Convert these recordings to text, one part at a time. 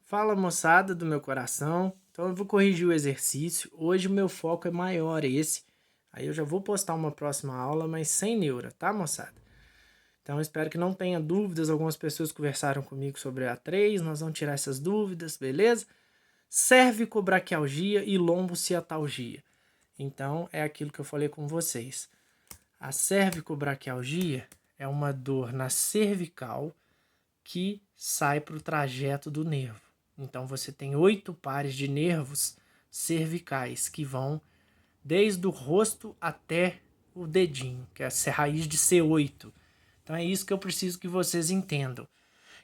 Fala moçada do meu coração. Então eu vou corrigir o exercício. Hoje o meu foco é maior esse. Aí eu já vou postar uma próxima aula, mas sem neura, tá, moçada? Então eu espero que não tenha dúvidas. Algumas pessoas conversaram comigo sobre a 3. Nós vamos tirar essas dúvidas, beleza? Cervicobraquialgia e lombociatalgia. Então é aquilo que eu falei com vocês. A cervicobraquialgia é uma dor na cervical que sai para o trajeto do nervo. Então você tem 8 pares de nervos cervicais que vão desde o rosto até o dedinho, que é a raiz de C8. Então é isso que eu preciso que vocês entendam.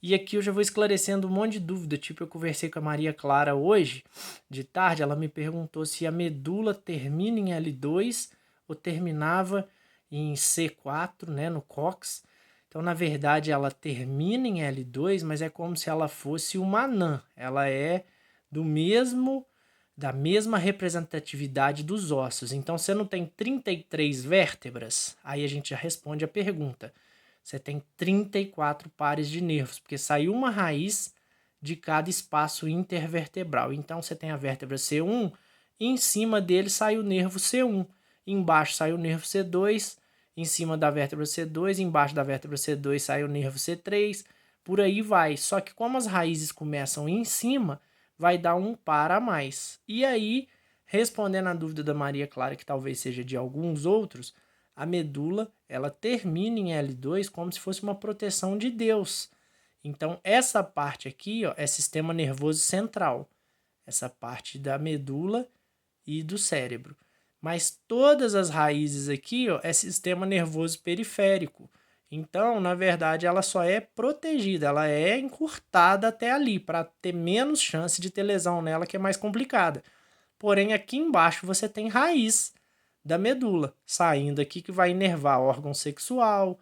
E aqui eu já vou esclarecendo um monte de dúvida. Tipo, eu conversei com a Maria Clara hoje, de tarde, ela me perguntou se a medula termina em L2 ou terminava em C4, né, no cóccix. Então, na verdade, ela termina em L2, mas é como se ela fosse uma anã. Ela é da mesma representatividade dos ossos. Então, você não tem 33 vértebras? Aí a gente já responde a pergunta. Você tem 34 pares de nervos, porque saiu uma raiz de cada espaço intervertebral. Então, você tem a vértebra C1, e em cima dele sai o nervo C1. Embaixo sai o nervo C2, em cima da vértebra C2, embaixo da vértebra C2 sai o nervo C3, por aí vai. Só que como as raízes começam em cima, vai dar um par a mais. E aí, respondendo a dúvida da Maria Clara, que talvez seja de alguns outros, a medula ela termina em L2 como se fosse uma proteção de Deus. Então, essa parte aqui ó, é sistema nervoso central, essa parte da medula e do cérebro. Mas todas as raízes aqui ó, é sistema nervoso periférico. Então, na verdade, ela só é protegida, ela é encurtada até ali, para ter menos chance de ter lesão nela, que é mais complicada. Porém, aqui embaixo você tem raiz da medula, saindo aqui que vai inervar órgão sexual,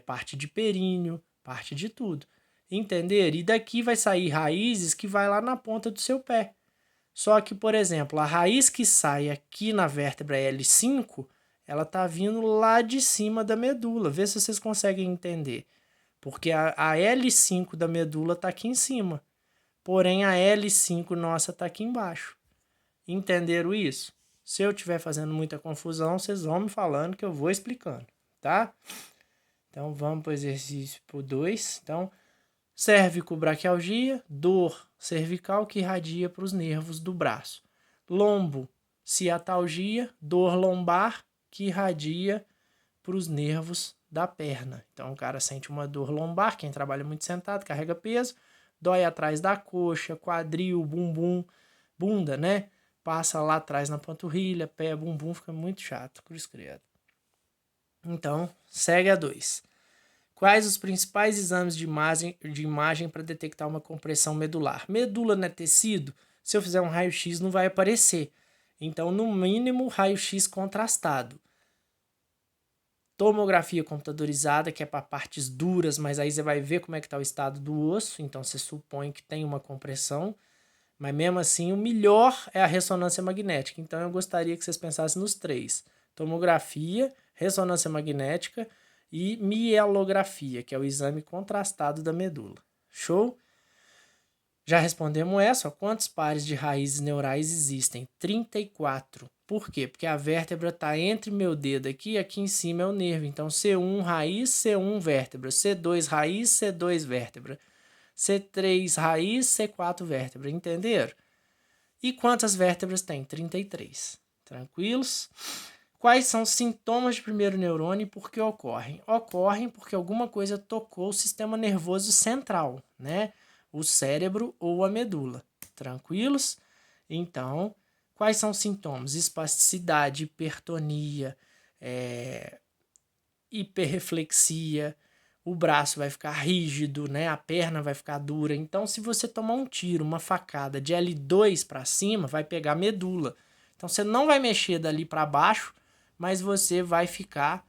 parte de períneo, parte de tudo. Entender? E daqui vai sair raízes que vai lá na ponta do seu pé. Só que, por exemplo, a raiz que sai aqui na vértebra L5, ela tá vindo lá de cima da medula. Vê se vocês conseguem entender. Porque a L5 da medula tá aqui em cima. Porém, a L5 nossa tá aqui embaixo. Entenderam isso? Se eu estiver fazendo muita confusão, vocês vão me falando que eu vou explicando, tá? Então vamos para o exercício 2. Então, cervicobraquialgia, dor cervical que irradia para os nervos do braço. Lombociatalgia, dor lombar que irradia para os nervos da perna. Então o cara sente uma dor lombar, quem trabalha muito sentado, carrega peso, dói atrás da coxa, quadril, bumbum, bunda, né? Passa lá atrás na panturrilha, pé, bumbum, fica muito chato, cruz credo. Então, segue a 2. Quais os principais exames de imagem para detectar uma compressão medular? Medula não é tecido? Se eu fizer um raio-x não vai aparecer. Então, no mínimo, raio-x contrastado. Tomografia computadorizada, que é para partes duras, mas aí você vai ver como é que está o estado do osso. Então, você supõe que tem uma compressão. Mas mesmo assim, o melhor é a ressonância magnética. Então, eu gostaria que vocês pensassem nos 3. Tomografia, ressonância magnética e mielografia, que é o exame contrastado da medula. Show? Já respondemos essa. Quantos pares de raízes neurais existem? 34. Por quê? Porque a vértebra está entre meu dedo aqui e aqui em cima é o nervo. Então, C1 raiz, C1 vértebra. C2 raiz, C2 vértebra. C3 raiz, C4 vértebra. Entenderam? E quantas vértebras tem? 33. Tranquilos? Quais são os sintomas de primeiro neurônio e por que ocorrem? Ocorrem porque alguma coisa tocou o sistema nervoso central, né? O cérebro ou a medula. Tranquilos? Então, quais são os sintomas? Espasticidade, hipertonia, hiperreflexia, o braço vai ficar rígido, né? A perna vai ficar dura. Então, se você tomar um tiro, uma facada de L2 para cima, vai pegar medula. Então, você não vai mexer dali para baixo, mas você vai ficar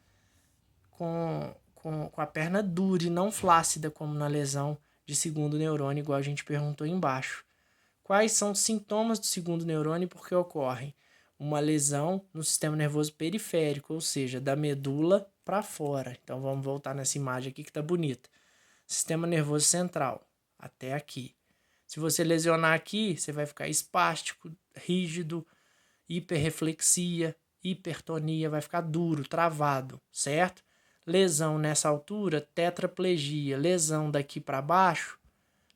com a perna dura e não flácida, como na lesão de segundo neurônio, igual a gente perguntou embaixo. Quais são os sintomas do segundo neurônio e por que ocorrem? Uma lesão no sistema nervoso periférico, ou seja, da medula para fora. Então vamos voltar nessa imagem aqui que está bonita. Sistema nervoso central, até aqui. Se você lesionar aqui, você vai ficar espástico, rígido, hiperreflexia, hipertonia, vai ficar duro, travado, certo? Lesão nessa altura, tetraplegia. Lesão daqui para baixo,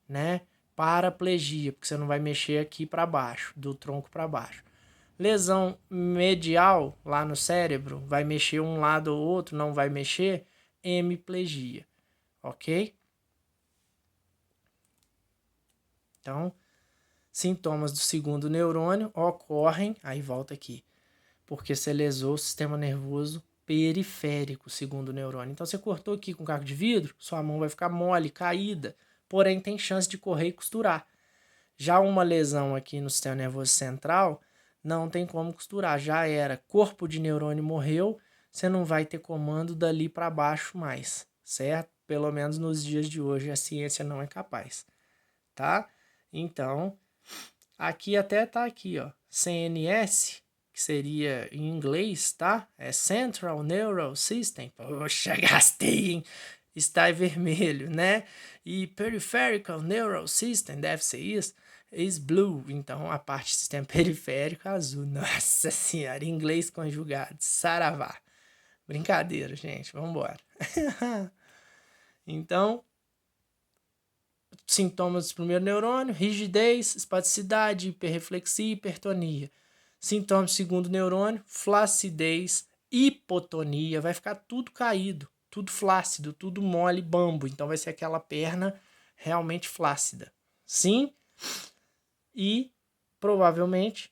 né? Paraplegia, porque você não vai mexer aqui para baixo, do tronco para baixo. Lesão medial lá no cérebro, vai mexer um lado ou outro, não vai mexer, hemiplegia, ok? Então, sintomas do segundo neurônio ocorrem, aí volta aqui, porque você lesou o sistema nervoso periférico, segundo neurônio. Então, você cortou aqui com caco de vidro, sua mão vai ficar mole, caída, porém tem chance de correr e costurar. Já uma lesão aqui no sistema nervoso central, não tem como costurar, já era. Corpo de neurônio morreu, você não vai ter comando dali para baixo mais, certo? Pelo menos nos dias de hoje a ciência não é capaz, tá? Então, aqui até tá aqui, ó, CNS, que seria em inglês, tá? É Central Neural System. Poxa, gastei, hein? Está em vermelho, né? E Peripheral Neural System, deve ser isso, is blue. Então, a parte do sistema periférico é azul. Nossa senhora, inglês conjugado, saravá. Brincadeira, gente, vamos embora. Então, sintomas do primeiro neurônio, rigidez, espasticidade, hiperreflexia, hipertonia. Sintomas do segundo neurônio, flacidez, hipotonia, vai ficar tudo caído, tudo flácido, tudo mole, bambo. Então vai ser aquela perna realmente flácida. Sim? E provavelmente,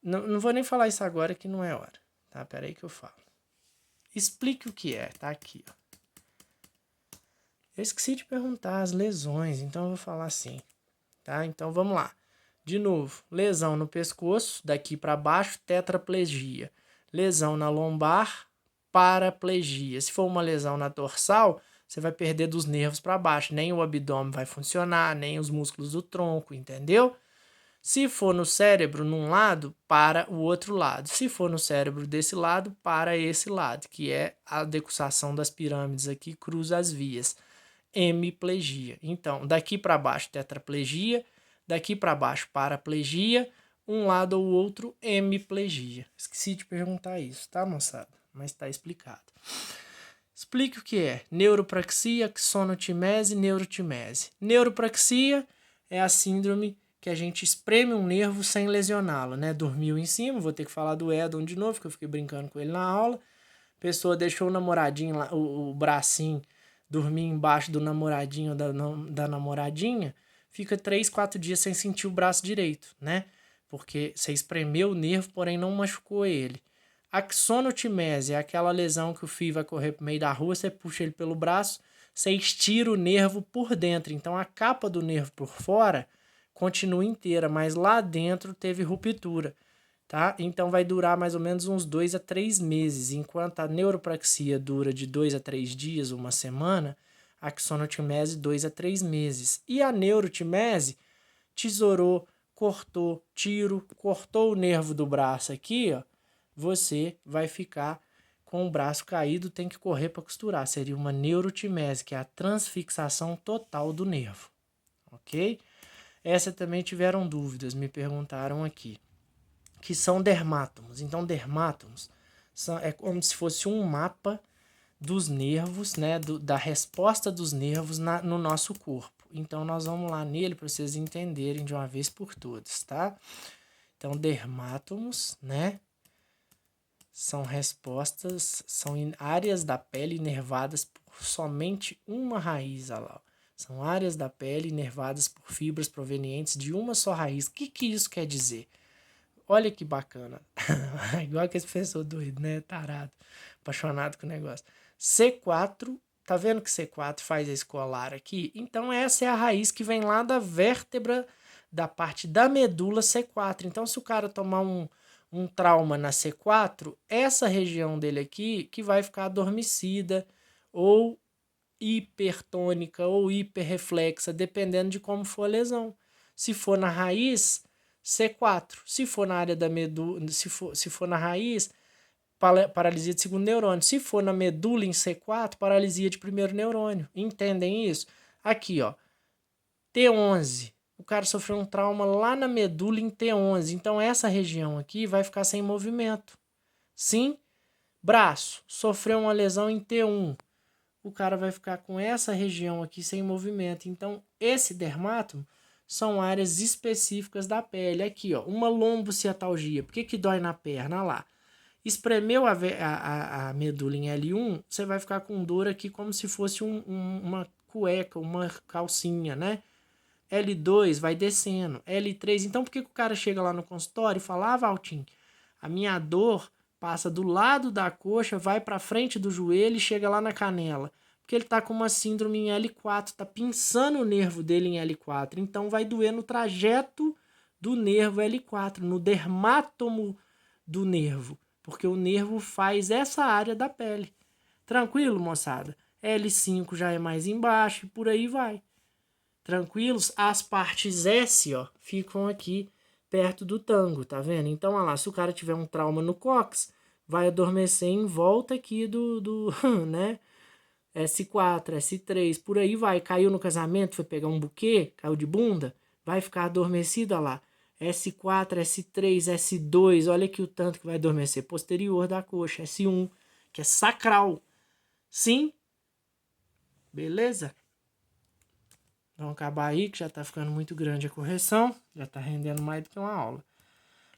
não vou nem falar isso agora que não é hora, tá? Pera aí que eu falo. Explique o que é, tá aqui, ó. Eu esqueci de perguntar as lesões, então eu vou falar assim, tá? Então vamos lá. De novo, lesão no pescoço, daqui para baixo, tetraplegia. Lesão na lombar, paraplegia. Se for uma lesão na dorsal, você vai perder dos nervos para baixo. Nem o abdômen vai funcionar, nem os músculos do tronco, entendeu? Se for no cérebro num lado, para o outro lado. Se for no cérebro desse lado, para esse lado, que é a decussação das pirâmides aqui, cruza as vias. Hemiplegia. Então, daqui para baixo, tetraplegia. Daqui para baixo, paraplegia. Um lado ou outro, hemiplegia. Esqueci de perguntar isso, tá, moçada? Mas está explicado. Explique o que é neuropraxia, axonotimese, neurotimese. Neuropraxia é a síndrome que a gente espreme um nervo sem lesioná-lo, né? Dormiu em cima, vou ter que falar do Edon de novo, que eu fiquei brincando com ele na aula. A pessoa deixou o namoradinho lá, o bracinho, dormir embaixo do namoradinho da namoradinha, fica 3, 4 dias sem sentir o braço direito, né? Porque você espremeu o nervo, porém não machucou ele. Axonotimese é aquela lesão que o fio vai correr pro meio da rua, você puxa ele pelo braço, você estira o nervo por dentro. Então a capa do nervo por fora continua inteira, mas lá dentro teve ruptura, tá? Então vai durar mais ou menos uns 2 a 3 meses, enquanto a neuropraxia dura de 2 a 3 dias, uma semana, a axonotimese 2 a 3 meses. E a neurotimese, tesourou, cortou, cortou o nervo do braço aqui, ó, você vai ficar com o braço caído, tem que correr para costurar. Seria uma neurotimese, que é a transfixação total do nervo, ok? Essa também tiveram dúvidas, me perguntaram aqui, que são dermátomos. Então, dermátomos é como se fosse um mapa dos nervos, né, da resposta dos nervos no nosso corpo. Então, nós vamos lá nele para vocês entenderem de uma vez por todas, tá? Então, dermátomos, né, são respostas, são áreas da pele inervadas por somente uma raiz, olha lá. São áreas da pele inervadas por fibras provenientes de uma só raiz. O que isso quer dizer? Olha que bacana. Igual aquele professor doido, né? Tarado, apaixonado com o negócio. C4, tá vendo que C4 faz a escolar aqui? Então essa é a raiz que vem lá da vértebra, da parte da medula C4. Então se o cara tomar um trauma na C4, essa região dele aqui que vai ficar adormecida ou hipertônica ou hiperreflexa, dependendo de como for a lesão. Se for na raiz, C4. Se for na área da medula, se for na raiz, paralisia de segundo neurônio. Se for na medula em C4, paralisia de primeiro neurônio. Entendem isso? Aqui, ó. T11, o cara sofreu um trauma lá na medula em T11. Então, essa região aqui vai ficar sem movimento. Sim, braço, sofreu uma lesão em T1. O cara vai ficar com essa região aqui sem movimento. Então, esse dermátomo são áreas específicas da pele. Aqui, ó, uma lombociatalgia. Por que dói na perna? Lá. Espremeu a medula em L1, você vai ficar com dor aqui como se fosse uma cueca, uma calcinha, né? L2 vai descendo. L3, então por que o cara chega lá no consultório e fala, Valtim, a minha dor passa do lado da coxa, vai para frente do joelho e chega lá na canela? Porque ele tá com uma síndrome em L4, tá pinçando o nervo dele em L4, então vai doer no trajeto do nervo L4, no dermátomo do nervo, porque o nervo faz essa área da pele. Tranquilo, moçada? L5 já é mais embaixo e por aí vai. Tranquilos? As partes S, ó, ficam aqui perto do tango, tá vendo? Então, olha lá, se o cara tiver um trauma no cóccix, vai adormecer em volta aqui né? S4, S3, por aí vai. Caiu no casamento, foi pegar um buquê, caiu de bunda, vai ficar adormecido, olha lá. S4, S3, S2, olha aqui o tanto que vai adormecer. Posterior da coxa, S1, que é sacral. Sim? Beleza? Vamos acabar aí, que já tá ficando muito grande a correção. Já tá rendendo mais do que uma aula.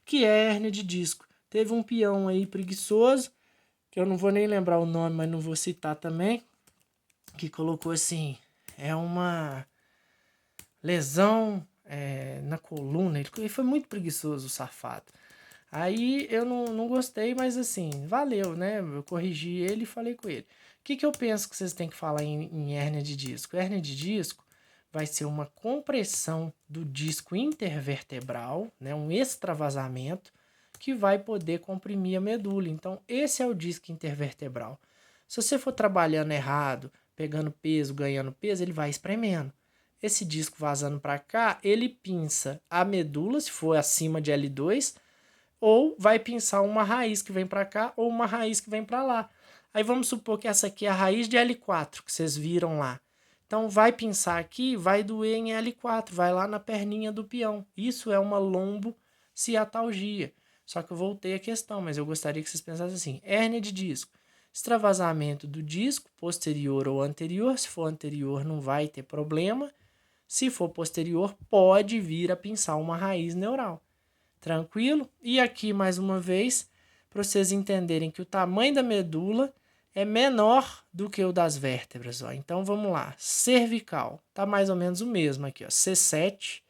Que é hérnia de disco. Teve um peão aí preguiçoso, que eu não vou nem lembrar o nome, mas não vou citar também, que colocou assim, é uma lesão na coluna. Ele foi muito preguiçoso, o safado. Aí eu não gostei, mas assim, valeu, né? Eu corrigi ele e falei com ele. O que eu penso que vocês têm que falar em hérnia de disco? Hérnia de disco vai ser uma compressão do disco intervertebral, né? Um extravasamento que vai poder comprimir a medula. Então, esse é o disco intervertebral. Se você for trabalhando errado, pegando peso, ganhando peso, ele vai espremendo. Esse disco vazando para cá, ele pinça a medula, se for acima de L2, ou vai pinçar uma raiz que vem para cá ou uma raiz que vem para lá. Aí vamos supor que essa aqui é a raiz de L4, que vocês viram lá. Então vai pinçar aqui, vai doer em L4, vai lá na perninha do peão. Isso é uma lombociatalgia. Só que eu voltei à questão, mas eu gostaria que vocês pensassem assim: hérnia de disco, extravasamento do disco, posterior ou anterior. Se for anterior, não vai ter problema. Se for posterior, pode vir a pinçar uma raiz neural. Tranquilo? E aqui, mais uma vez, para vocês entenderem que o tamanho da medula é menor do que o das vértebras. Ó. Então, vamos lá. Cervical. Tá mais ou menos o mesmo aqui. Ó. C7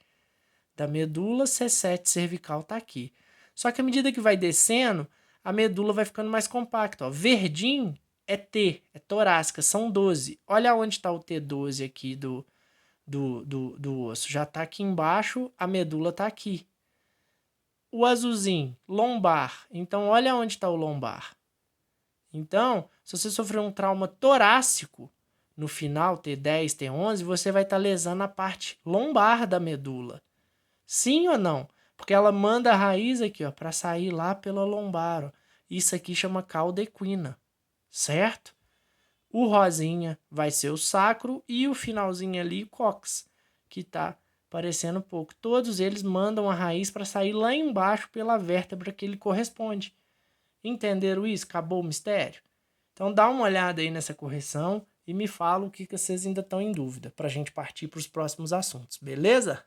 da medula, C7 cervical tá aqui. Só que à medida que vai descendo, a medula vai ficando mais compacta. Ó. Verdinho é T, é torácica, são 12. Olha onde está o T12 aqui do osso. Já está aqui embaixo, a medula está aqui. O azulzinho, lombar. Então, olha onde está o lombar. Então, se você sofreu um trauma torácico, no final, T10, T11, você vai estar lesando a parte lombar da medula. Sim ou não? Porque ela manda a raiz aqui, ó, para sair lá pela lombar. Ó. Isso aqui chama cauda equina, certo? O rosinha vai ser o sacro e o finalzinho ali, o cóccix, que está parecendo pouco. Todos eles mandam a raiz para sair lá embaixo pela vértebra que ele corresponde. Entenderam isso? Acabou o mistério? Então dá uma olhada aí nessa correção e me fala o que vocês ainda estão em dúvida, para a gente partir para os próximos assuntos, beleza?